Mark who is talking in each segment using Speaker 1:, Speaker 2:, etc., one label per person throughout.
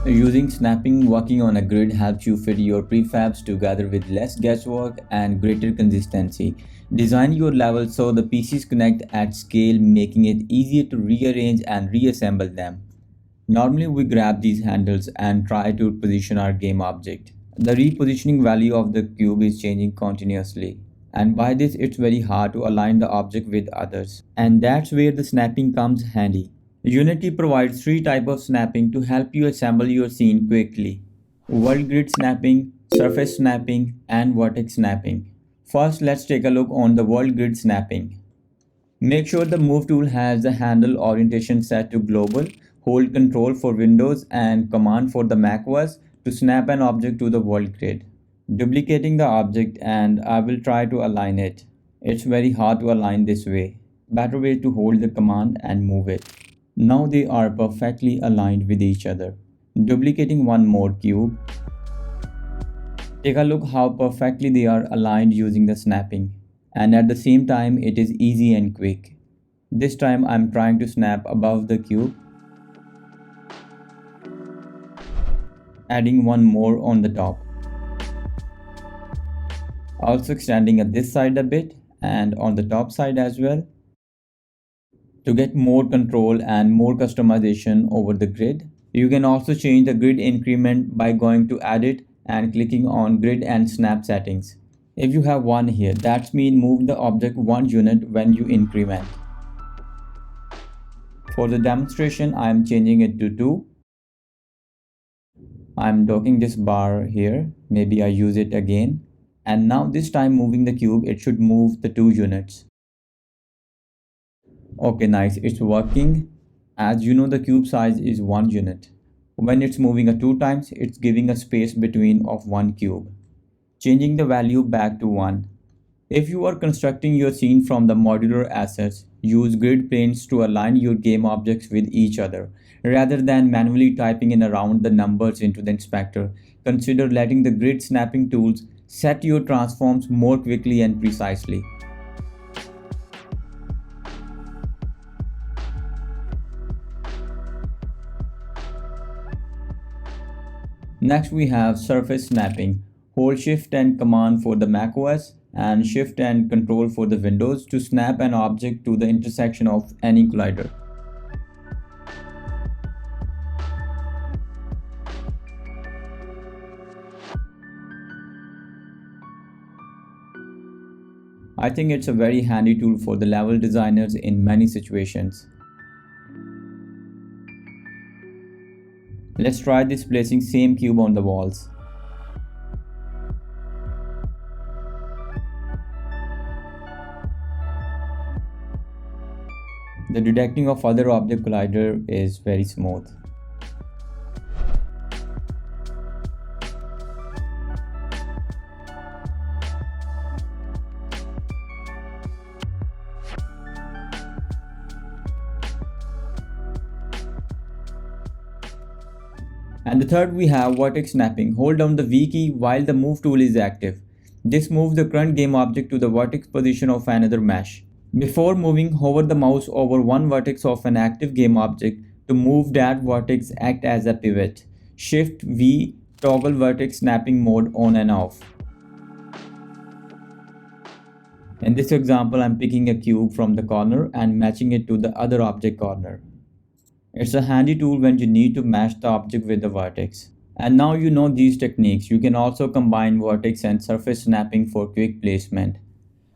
Speaker 1: Using snapping, working on a grid helps you fit your prefabs together with less guesswork and greater consistency. Design your levels so the pieces connect at scale, making it easier to rearrange and reassemble them. Normally, we grab these handles and try to position our game object. The repositioning value of the cube is changing continuously, and by this, it's very hard to align the object with others. And that's where the snapping comes handy. Unity provides three types of snapping to help you assemble your scene quickly: world grid snapping, surface snapping, and vertex snapping. First, let's take a look on the world grid snapping. Make sure the Move tool has the handle orientation set to global. Hold Control for Windows and Command for the macOS to snap an object to the world grid. Duplicating the object, and I will try to align it. It's very hard to align this way. Better way to hold the command and move it. Now they are perfectly aligned with each other. Duplicating one more cube. Take a look how perfectly they are aligned using the snapping. And at the same time it is easy and quick. This time I'm trying to snap above the cube, adding one more on the top. Also extending at this side a bit and on the top side as well. To get more control and more customization over the grid, you can also change the grid increment by going to Edit and clicking on Grid and Snap Settings. If you have 1 here, that means move the object 1 unit when you increment. For the demonstration, I am changing it to 2. I am docking this bar here, maybe I use it again. And now this time moving the cube, it should move the 2 units. Okay, nice, it's working. As you know, the cube size is 1 unit. When it's moving a 2 times, it's giving a space between of 1 cube. Changing the value back to 1. If you are constructing your scene from the modular assets, use grid planes to align your game objects with each other. Rather than manually typing in around the numbers into the inspector, consider letting the grid snapping tools set your transforms more quickly and precisely. Next we have surface snapping. Hold Shift and Command for the macOS and Shift and Control for the Windows to snap an object to the intersection of any collider. I think it's a very handy tool for the level designers in many situations. Let's try this placing same cube on the walls. The detecting of other object collider is very smooth. And the third we have vertex snapping. Hold down the V key while the move tool is active. This moves the current game object to the vertex position of another mesh. Before moving, hover the mouse over one vertex of an active game object to move that vertex act as a pivot. Shift V toggle vertex snapping mode on and off. In this example, I'm picking a cube from the corner and matching it to the other object corner. It's a handy tool when you need to match the object with the vertex. And now you know these techniques, you can also combine vertex and surface snapping for quick placement.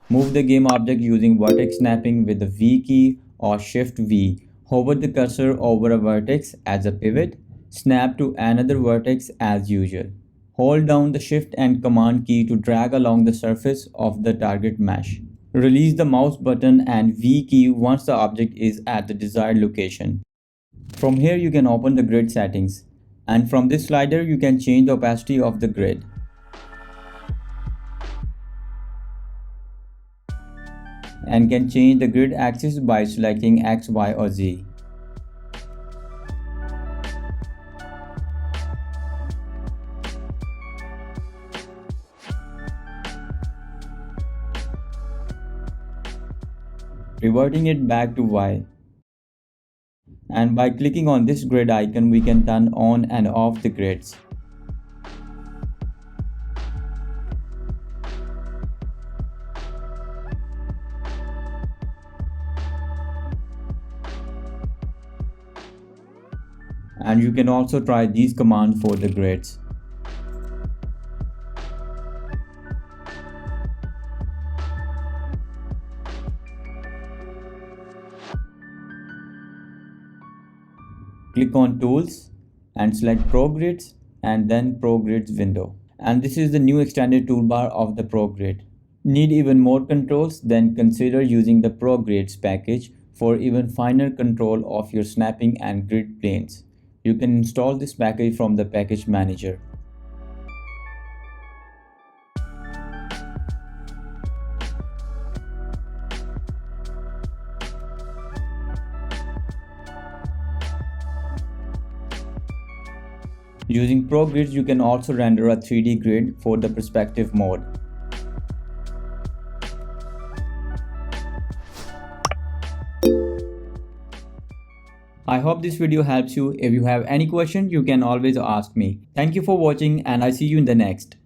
Speaker 1: Move the game object using vertex snapping with the V key or Shift V. Hover the cursor over a vertex as a pivot. Snap to another vertex as usual. Hold down the Shift and Command key to drag along the surface of the target mesh. Release the mouse button and V key once the object is at the desired location. From here you can open the grid settings, and from this slider you can change the opacity of the grid. And can change the grid axis by selecting X, Y or Z. Reverting it back to Y. And by clicking on this grid icon, we can turn on and off the grids. And you can also try these commands for the grids. Click on Tools and select Pro Grids and then Pro Grids window. And this is the new extended toolbar of the Pro Grid. Need even more controls? Then consider using the Pro Grids package for even finer control of your snapping and grid planes. You can install this package from the package manager. Using Pro Grids, you can also render a 3D grid for the perspective mode. I hope this video helps you. If you have any question, you can always ask me. Thank you for watching and I'll see you in the next.